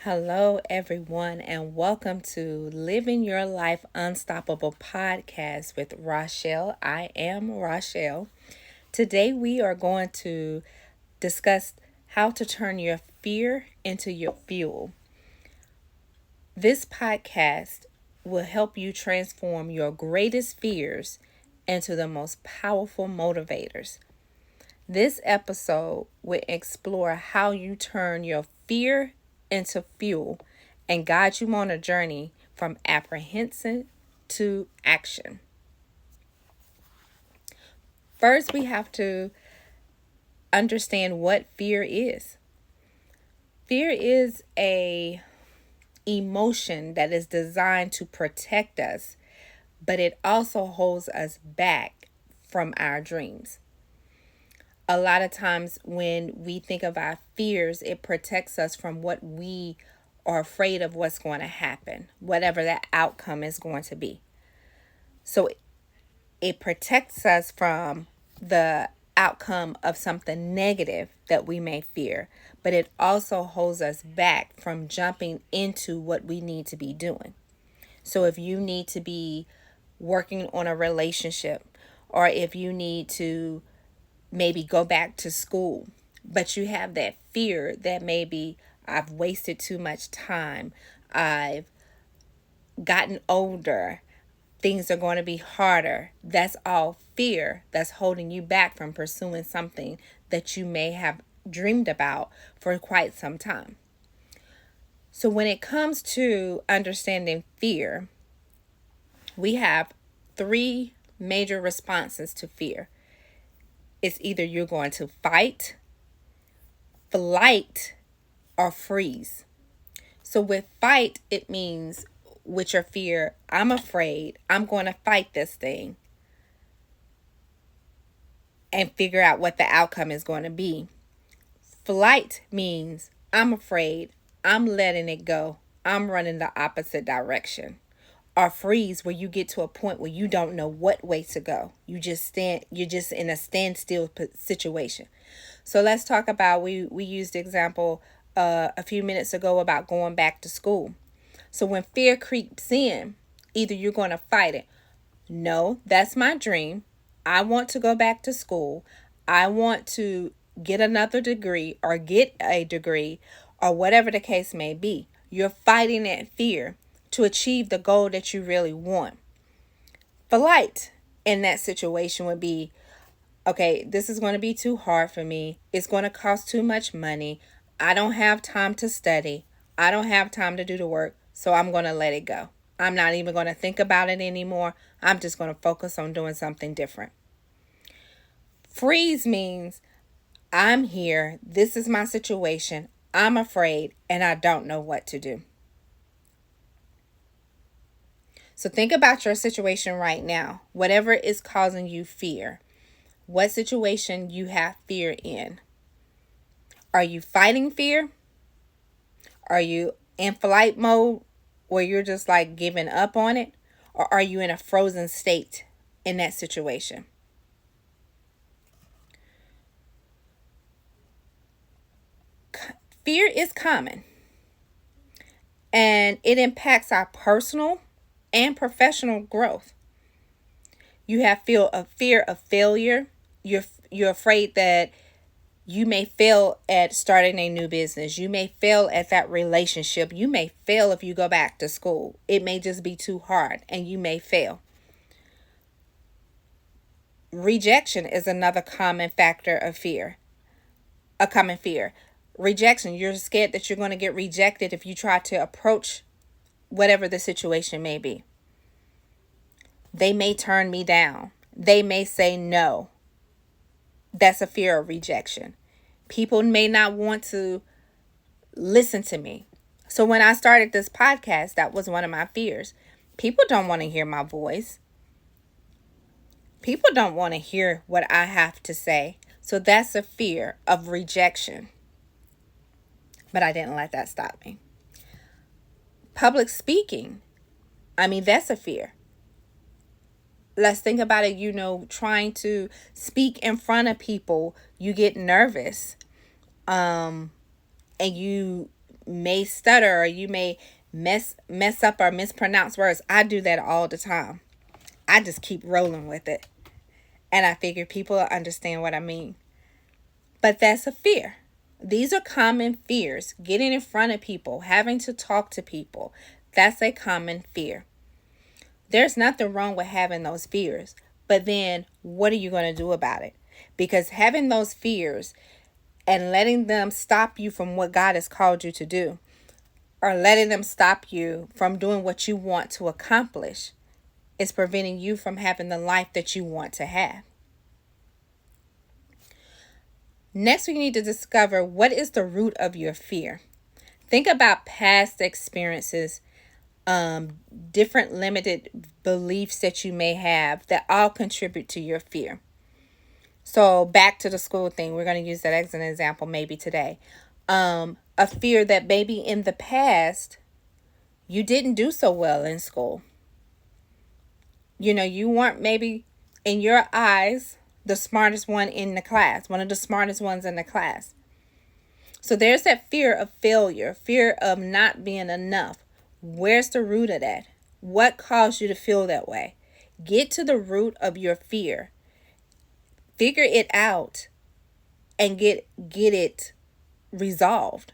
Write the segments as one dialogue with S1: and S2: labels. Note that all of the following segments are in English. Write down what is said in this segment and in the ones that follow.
S1: Hello, everyone, and welcome to Living Your Life Unstoppable podcast with Rochelle. I am Rochelle. Today, we are going to discuss how to turn your fear into your fuel. This podcast will help you transform your greatest fears into the most powerful motivators. This episode will explore how you turn your fear into fuel and guide you on a journey from apprehension to action. First, we have to understand what fear is. Fear is a emotion that is designed to protect us, but it also holds us back from our dreams. A lot of times when we think of our fears, it protects us from what we are afraid of what's going to happen, whatever that outcome is going to be. So it protects us from the outcome of something negative that we may fear, but it also holds us back from jumping into what we need to be doing. So if you need to be working on a relationship, or if you need to maybe go back to school, but you have that fear that maybe I've wasted too much time, I've gotten older, things are going to be harder. That's all fear that's holding you back from pursuing something that you may have dreamed about for quite some time. So when it comes to understanding fear, we have three major responses to fear. It's either you're going to fight, flight, or freeze. So with fight, it means with your fear, I'm afraid, I'm going to fight this thing and figure out what the outcome is going to be. Flight means I'm afraid, I'm letting it go, I'm running the opposite direction. Or freeze, where you get to a point where you don't know what way to go. You're just in a standstill situation. So let's talk about, we used the example a few minutes ago about going back to school. So when fear creeps in, either you're going to fight it. No, that's my dream. I want to go back to school. I want to get another degree or get a degree or whatever the case may be. You're fighting that fear to achieve the goal that you really want. Flight in that situation would be, okay, this is going to be too hard for me. It's going to cost too much money. I don't have time to study. I don't have time to do the work. So I'm going to let it go. I'm not even going to think about it anymore. I'm just going to focus on doing something different. Freeze means I'm here. This is my situation. I'm afraid and I don't know what to do. So think about your situation right now. Whatever is causing you fear. What situation you have fear in? Are you fighting fear? Are you in flight mode where you're just like giving up on it? Or are you in a frozen state in that situation? Fear is common and it impacts our personal and professional growth. You have feel a fear of failure. You're afraid that you may fail at starting a new business. You may fail at that relationship. You may fail if you go back to school. It may just be too hard and you may fail. Rejection is another common factor of fear. A common fear. Rejection. You're scared that you're going to get rejected if you try to approach whatever the situation may be. They may turn me down. They may say no. That's a fear of rejection. People may not want to listen to me. So when I started this podcast, that was one of my fears. People don't want to hear my voice. People don't want to hear what I have to say. So that's a fear of rejection. But I didn't let that stop me. Public speaking. That's a fear. Let's think about it, trying to speak in front of people, you get nervous. And you may stutter, or you may mess up or mispronounce words. I do that all the time. I just keep rolling with it. And I figure people will understand what I mean. But that's a fear. These are common fears. Getting in front of people, having to talk to people. That's a common fear. There's nothing wrong with having those fears. But then what are you going to do about it? Because having those fears and letting them stop you from what God has called you to do, or letting them stop you from doing what you want to accomplish, is preventing you from having the life that you want to have. Next, we need to discover what is the root of your fear. Think about past experiences, different limited beliefs that you may have that all contribute to your fear. So back to the school thing, we're going to use that as an example maybe today. A fear that maybe in the past you didn't do so well in school. You weren't maybe in your eyes the smartest one in the class, one of the smartest ones in the class. So there's that fear of failure, fear of not being enough. Where's the root of that? What caused you to feel that way? Get to the root of your fear. Figure it out and get it resolved.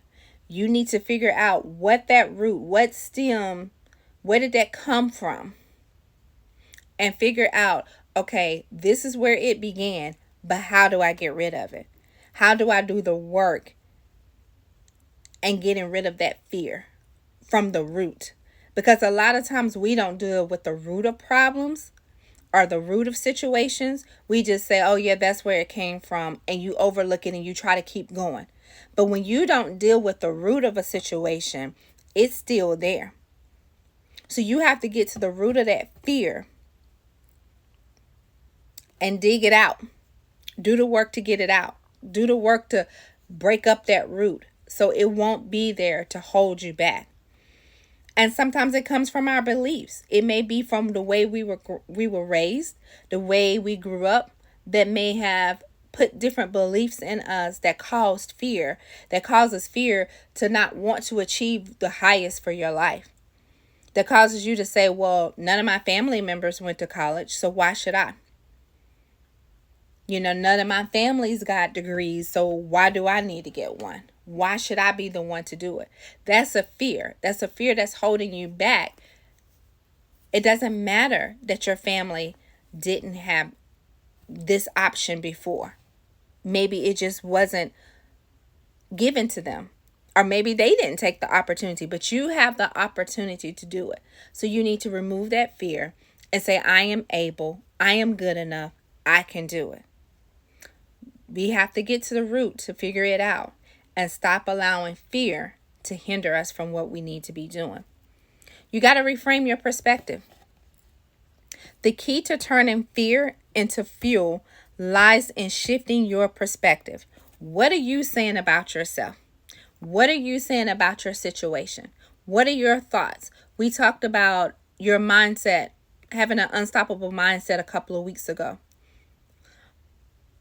S1: You need to figure out what that root, what stem, where did that come from? And figure out, okay, this is where it began, but how do I get rid of it? How do I do the work and getting rid of that fear from the root? Because a lot of times we don't deal with the root of problems or the root of situations. We just say, oh yeah, that's where it came from, and you overlook it and you try to keep going. But when you don't deal with the root of a situation, it's still there. So you have to get to the root of that fear and dig it out. Do the work to get it out. Do the work to break up that root so it won't be there to hold you back. And sometimes it comes from our beliefs. It may be from the way we were raised, the way we grew up, that may have put different beliefs in us that causes fear to not want to achieve the highest for your life. That causes you to say, well, none of my family members went to college, so why should I? None of my family's got degrees, so why do I need to get one? Why should I be the one to do it? That's a fear. That's a fear that's holding you back. It doesn't matter that your family didn't have this option before. Maybe it just wasn't given to them. Or maybe they didn't take the opportunity, but you have the opportunity to do it. So you need to remove that fear and say, I am able, I am good enough, I can do it. We have to get to the root to figure it out and stop allowing fear to hinder us from what we need to be doing. You got to reframe your perspective. The key to turning fear into fuel lies in shifting your perspective. What are you saying about yourself? What are you saying about your situation? What are your thoughts? We talked about your mindset, having an unstoppable mindset a couple of weeks ago.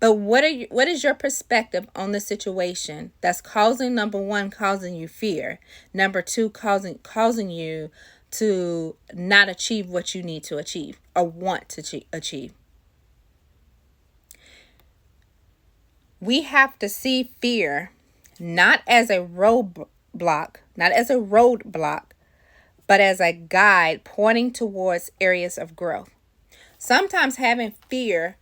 S1: But what is your perspective on the situation that's causing, number one, causing you fear, number two, causing you to not achieve what you need to achieve or want to achieve? We have to see fear not as a roadblock, but as a guide pointing towards areas of growth. Sometimes having fear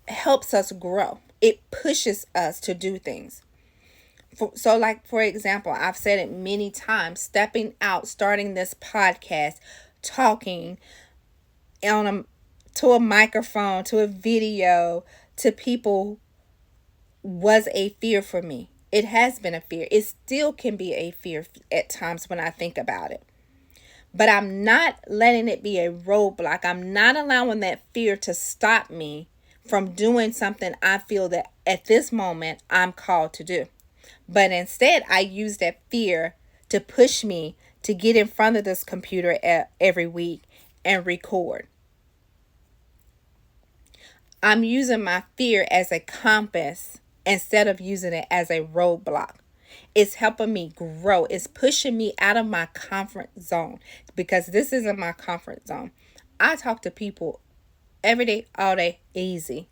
S1: helps us grow. It pushes us to do things. For example, I've said it many times, stepping out, starting this podcast, talking to a microphone, to a video, to people was a fear for me. It has been a fear. It still can be a fear at times when I think about it. But I'm not letting it be a roadblock. I'm not allowing that fear to stop me from doing something I feel that at this moment I'm called to do. But instead, I use that fear to push me to get in front of this computer every week and record. I'm using my fear as a compass instead of using it as a roadblock. It's helping me grow. It's pushing me out of my comfort zone, because this isn't my comfort zone. I talk to people every day, all day, easy.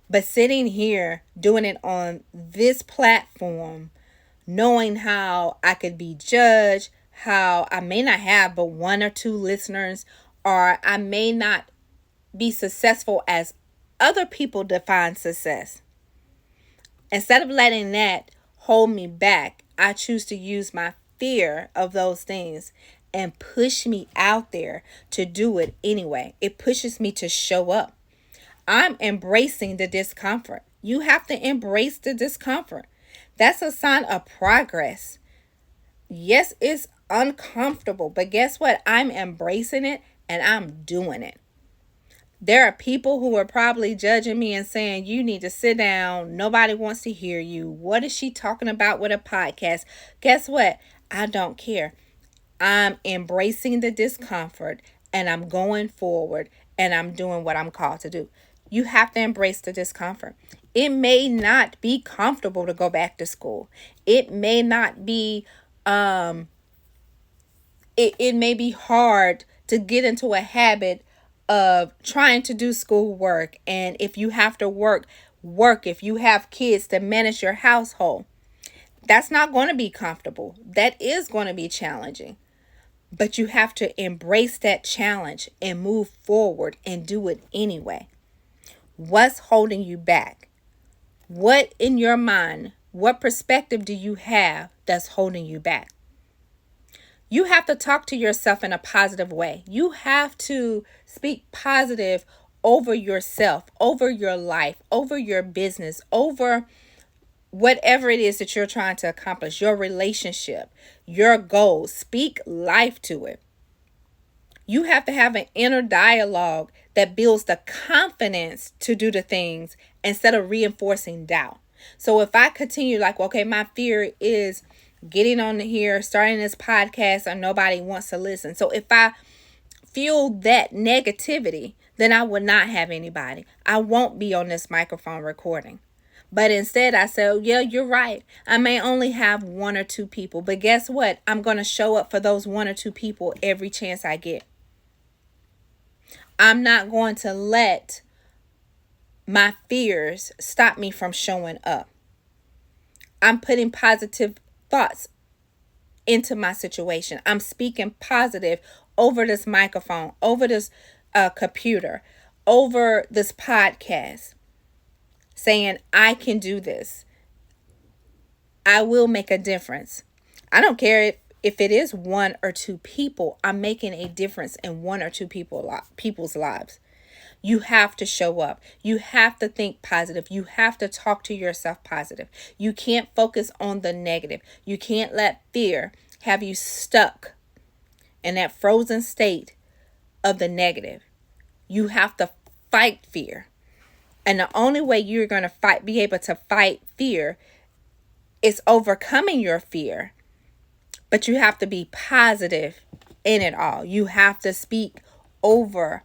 S1: But sitting here doing it on this platform, knowing how I could be judged, how I may not have but one or two listeners, or I may not be successful as other people define success. Instead of letting that hold me back, I choose to use my fear of those things and push me out there to do it anyway. It pushes me to show up. I'm embracing the discomfort. You have to embrace the discomfort. That's a sign of progress. Yes, it's uncomfortable, but guess what? I'm embracing it and I'm doing it. There are people who are probably judging me and saying, you need to sit down. Nobody wants to hear you. What is she talking about with a podcast? Guess what? I don't care. I'm embracing the discomfort and I'm going forward and I'm doing what I'm called to do. You have to embrace the discomfort. It may not be comfortable to go back to school. It may not be, it may be hard to get into a habit of trying to do schoolwork. And if you have to work. If you have kids to manage your household, that's not going to be comfortable. That is going to be challenging. But you have to embrace that challenge and move forward and do it anyway. What's holding you back? What in your mind, what perspective do you have that's holding you back? You have to talk to yourself in a positive way. You have to speak positive over yourself, over your life, over your business, over whatever it is that you're trying to accomplish, your relationship, your goals. Speak life to it. You have to have an inner dialogue that builds the confidence to do the things instead of reinforcing doubt. So if I continue like, okay, my fear is getting on here, starting this podcast, and nobody wants to listen. So if I feel that negativity, then I will not have anybody. I won't be on this microphone recording. But instead I say, oh, yeah, you're right. I may only have one or two people. But guess what? I'm going to show up for those one or two people every chance I get. I'm not going to let my fears stop me from showing up. I'm putting positive thoughts into my situation. I'm speaking positive over this microphone, over this computer, over this podcast, saying I can do this. I will make a difference. I don't care if it is one or two people. I'm making a difference in one or two people's lives. You have to show up. You have to think positive. You have to talk to yourself positive. You can't focus on the negative. You can't let fear have you stuck in that frozen state of the negative. You have to fight fear. And the only way you're going to be able to fight fear is overcoming your fear. But you have to be positive in it all. You have to speak over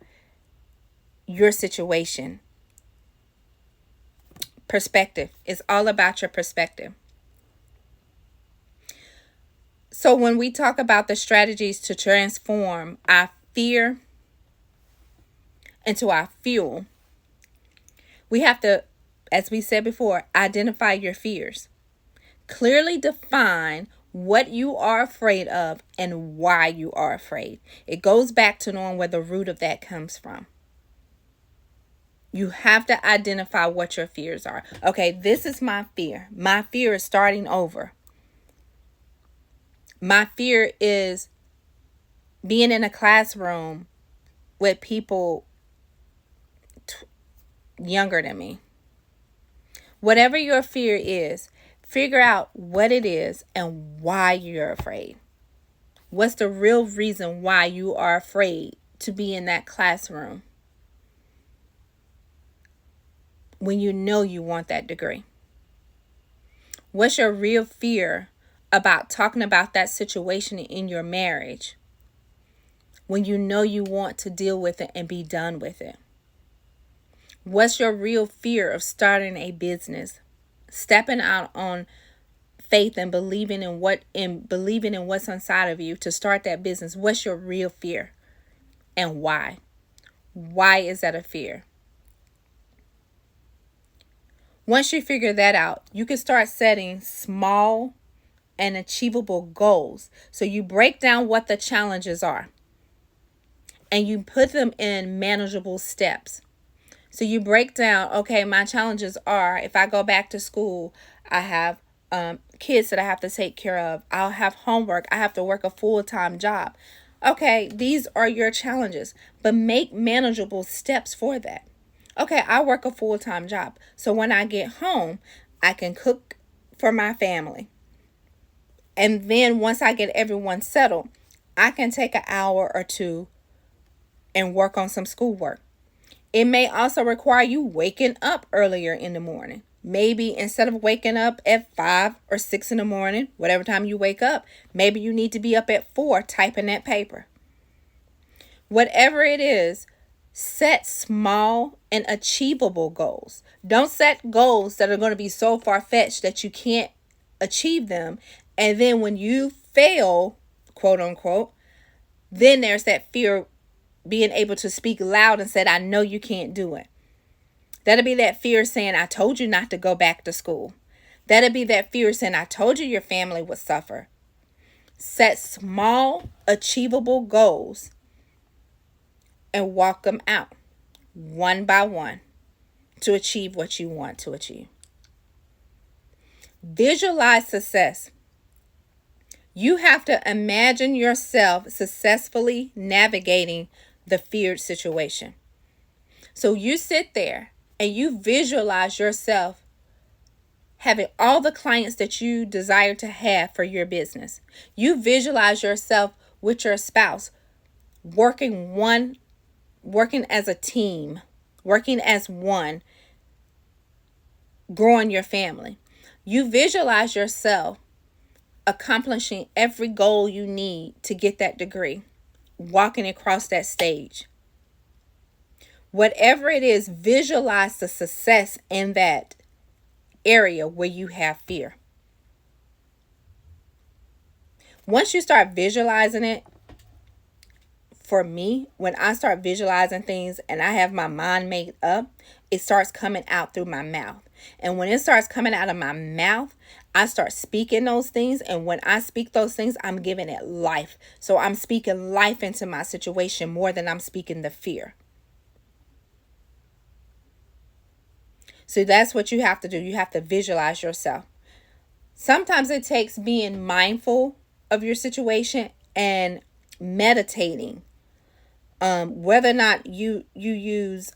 S1: your situation. Perspective is all about your perspective. So when we talk about the strategies to transform our fear into our fuel, we have to, as we said before, identify your fears. Clearly define what you are afraid of and why you are afraid. It goes back to knowing where the root of that comes from. You have to identify what your fears are. Okay, this is my fear. My fear is starting over. My fear is being in a classroom with people younger than me. Whatever your fear is, figure out what it is and why you're afraid. What's the real reason why you are afraid to be in that classroom when you know you want that degree? What's your real fear about talking about that situation in your marriage when you know you want to deal with it and be done with it? What's your real fear of starting a business, stepping out on faith and believing in what's inside of you to start that business, what's your real fear and why? Why is that a fear? Once you figure that out, you can start setting small and achievable goals. So you break down what the challenges are and you put them in manageable steps. So you break down, okay, my challenges are, if I go back to school, I have kids that I have to take care of. I'll have homework. I have to work a full-time job. Okay, these are your challenges, but make manageable steps for that. Okay, I work a full-time job. So when I get home, I can cook for my family. And then once I get everyone settled, I can take an hour or two and work on some schoolwork. It may also require you waking up earlier in the morning. Maybe instead of waking up at 5 or 6 in the morning, whatever time you wake up, maybe you need to be up at 4 typing that paper. Whatever it is, set small and achievable goals. Don't set goals that are going to be so far-fetched that you can't achieve them. And then when you fail, quote unquote, then there's that fear being able to speak loud and said, I know you can't do it. That'll be that fear saying, I told you not to go back to school. That'll be that fear saying, I told you your family would suffer. Set small, achievable goals and walk them out one by one to achieve what you want to achieve. Visualize success. You have to imagine yourself successfully navigating the feared situation. So you sit there and you visualize yourself having all the clients that you desire to have for your business. You visualize yourself with your spouse working as a team, working as one, growing your family. You visualize yourself accomplishing every goal you need to get that degree, walking across that stage. Whatever it is, visualize the success in that area where you have fear. Once you start visualizing it, for me, when I start visualizing things and I have my mind made up, it starts coming out through my mouth. And when it starts coming out of my mouth, I start speaking those things. And when I speak those things, I'm giving it life. So I'm speaking life into my situation more than I'm speaking the fear. So that's what you have to do. You have to visualize yourself. Sometimes it takes being mindful of your situation and meditating. Whether or not you use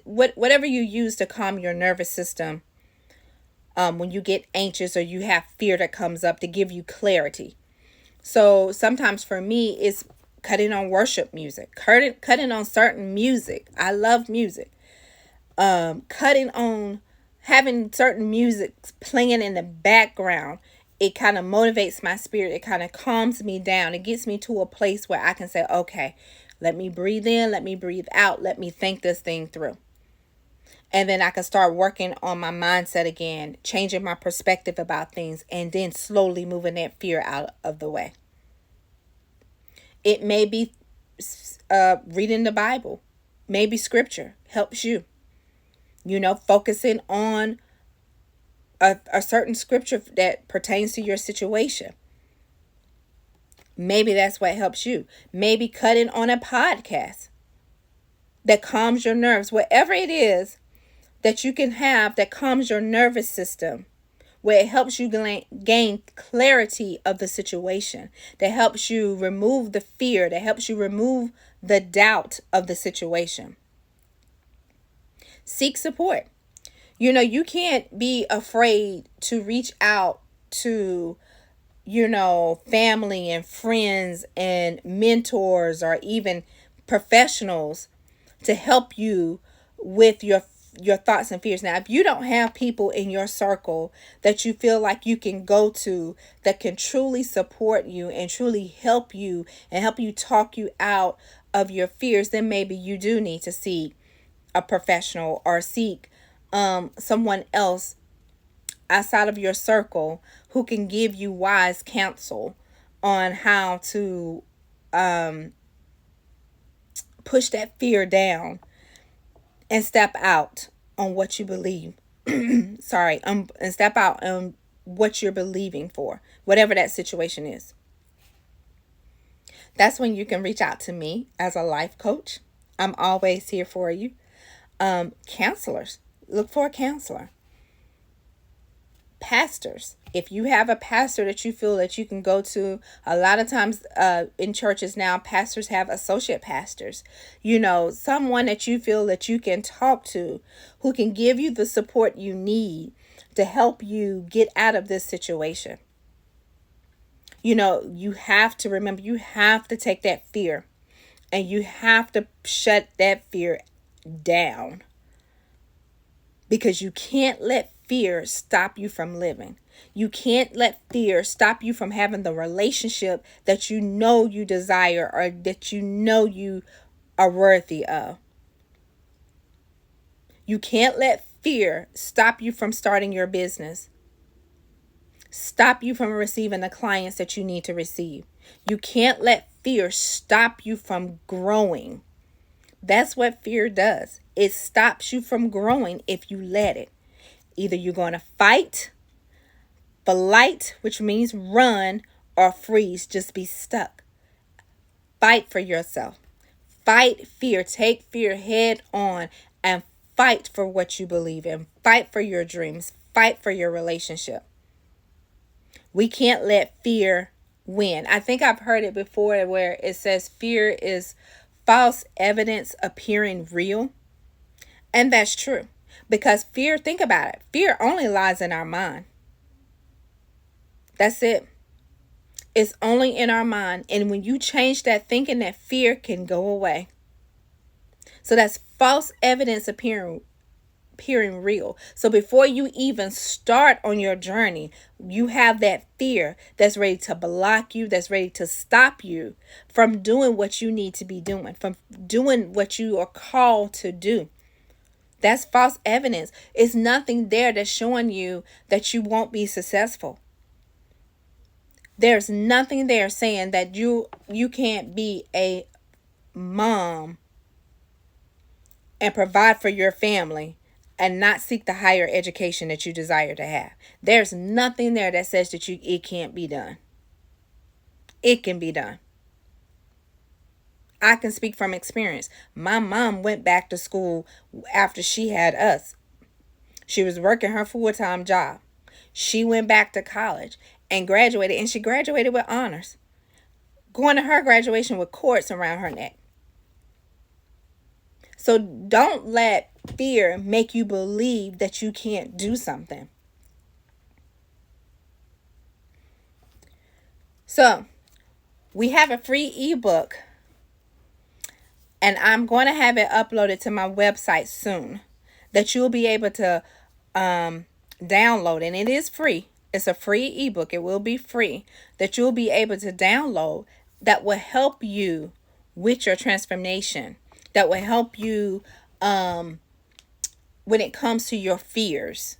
S1: whatever you use to calm your nervous system when you get anxious or you have fear that comes up, to give you clarity. So sometimes for me, it's cutting on worship music, cutting on certain music. I love music. Cutting on having certain music playing in the background. It kind of motivates my spirit. It kind of calms me down. It gets me to a place where I can say, okay, let me breathe in, let me breathe out, let me think this thing through. And then I can start working on my mindset again, changing my perspective about things, and then slowly moving that fear out of the way. It may be reading the Bible. Maybe scripture helps you. Focusing on a certain scripture that pertains to your situation. Maybe that's what helps you. Maybe cutting on a podcast that calms your nerves. Whatever it is that you can have that calms your nervous system, where it helps you gain clarity of the situation, that helps you remove the fear, that helps you remove the doubt of the situation. Seek support. You can't be afraid to reach out to family and friends and mentors or even professionals to help you with your thoughts and fears. Now, if you don't have people in your circle that you feel like you can go to that can truly support you and truly help you and help you talk you out of your fears, then maybe you do need to seek a professional or seek someone else outside of your circle who can give you wise counsel on how to push that fear down and step out on what you believe. Sorry, and step out on what you're believing for, whatever that situation is. That's when you can reach out to me as a life coach. I'm always here for you. Counselors, look for a counselor. Pastors, if you have a pastor that you feel that you can go to, a lot of times in churches now, pastors have associate pastors. Someone that you feel that you can talk to, who can give you the support you need to help you get out of this situation. You have to remember, you have to take that fear and you have to shut that fear down, because you can't let fear stop you from living. You can't let fear stop you from having the relationship that you know you desire or that you know you are worthy of. You can't let fear stop you from starting your business, stop you from receiving the clients that you need to receive. You can't let fear stop you from growing. That's what fear does. It stops you from growing if you let it. Either you're going to fight, flight, which means run, or freeze, just be stuck. Fight for yourself. Fight fear. Take fear head on and fight for what you believe in. Fight for your dreams. Fight for your relationship. We can't let fear win. I think I've heard it before where it says fear is false evidence appearing real. And that's true. Because fear, think about it, fear only lies in our mind. That's it. It's only in our mind. And when you change that thinking, that fear can go away. So that's false evidence appearing real. So before you even start on your journey, you have that fear that's ready to block you, that's ready to stop you from doing what you need to be doing, from doing what you are called to do. That's false evidence. It's nothing there that's showing you that you won't be successful. There's nothing there saying that you can't be a mom and provide for your family and not seek the higher education that you desire to have. There's nothing there that says that it can't be done. It can be done. I can speak from experience. My mom went back to school after she had us. She was working her full-time job. She went back to college and graduated, and she graduated with honors, going to her graduation with cords around her neck. So don't let fear make you believe that you can't do something. So we have a free ebook, and I'm going to have it uploaded to my website soon, that you'll be able to download. And it is free. It's a free ebook. It will be free, that you'll be able to download, that will help you with your transformation, that will help you when it comes to your fears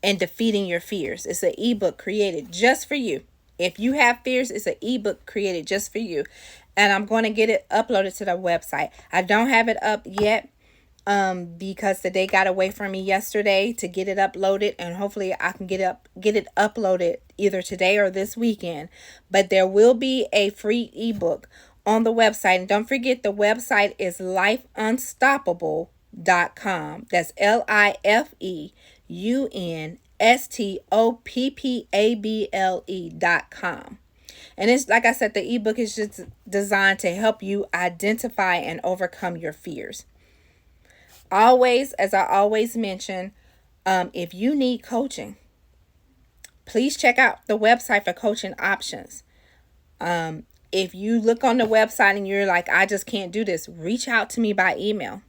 S1: and defeating your fears. It's an ebook created just for you. If you have fears, it's an ebook created just for you. And I'm going to get it uploaded to the website. I don't have it up yet because the day got away from me yesterday to get it uploaded, and hopefully I can get it uploaded either today or this weekend. But there will be a free ebook on the website. And don't forget, the website is lifeunstoppable.com. That's LIFEUNSTOPPABLE.com. And it's, like I said, the ebook is just designed to help you identify and overcome your fears. Always, as I always mention, if you need coaching, please check out the website for coaching options. If you look on the website and you're like, I just can't do this, reach out to me by email.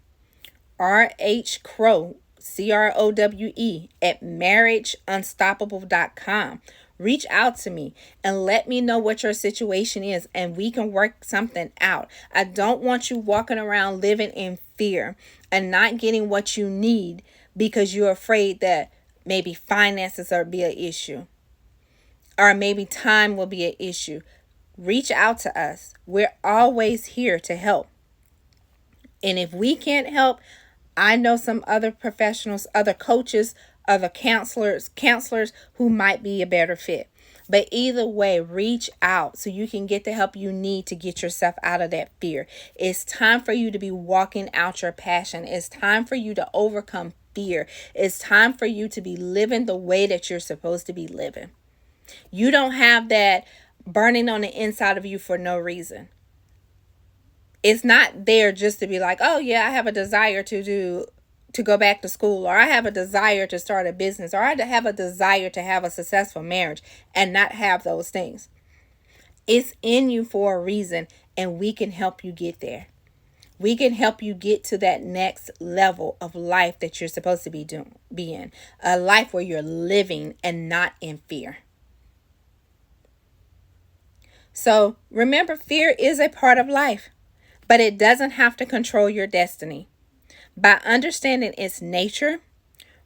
S1: rhcrowe, CROWE, at marriageunstoppable.com. Reach out to me and let me know what your situation is, and we can work something out. I don't want you walking around living in fear and not getting what you need because you're afraid that maybe finances are be an issue. or maybe time will be an issue, reach out to us. We're always here to help. And if we can't help, I know some other professionals, other coaches, other counselors who might be a better fit. But either way, reach out so you can get the help you need to get yourself out of that fear. It's time for you to be walking out your passion. It's time for you to overcome fear. It's time for you to be living the way that you're supposed to be living. You don't have that burning on the inside of you for no reason. It's not there just to be like, oh yeah, I have a desire to go back to school, or I have a desire to start a business, or I have a desire to have a successful marriage, and not have those things. It's in you for a reason, and we can help you get there. We can help you get to that next level of life that you're supposed to be in. A life where you're living and not in fear. So remember, fear is a part of life, but it doesn't have to control your destiny. By understanding its nature,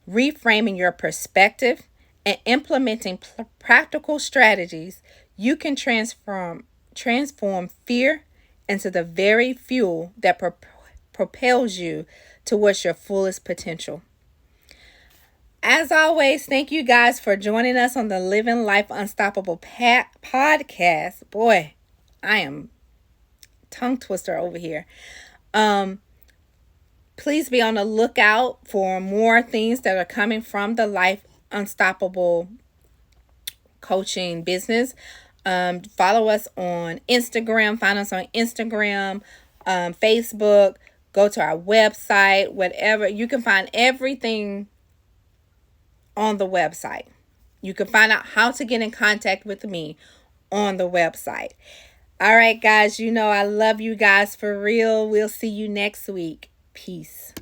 S1: reframing your perspective, and implementing practical strategies, you can transform fear into the very fuel that propels you towards your fullest potential. As always, thank you guys for joining us on the Living Life Unstoppable podcast. Boy, I am tongue twister over here. Please be on the lookout for more things that are coming from the Life Unstoppable coaching business. Follow us on Instagram. Find us on Instagram, Facebook. Go to our website, whatever. You can find everything on the website. You can find out how to get in contact with me on the website. All right, guys, you know I love you guys for real. We'll see you next week. Peace.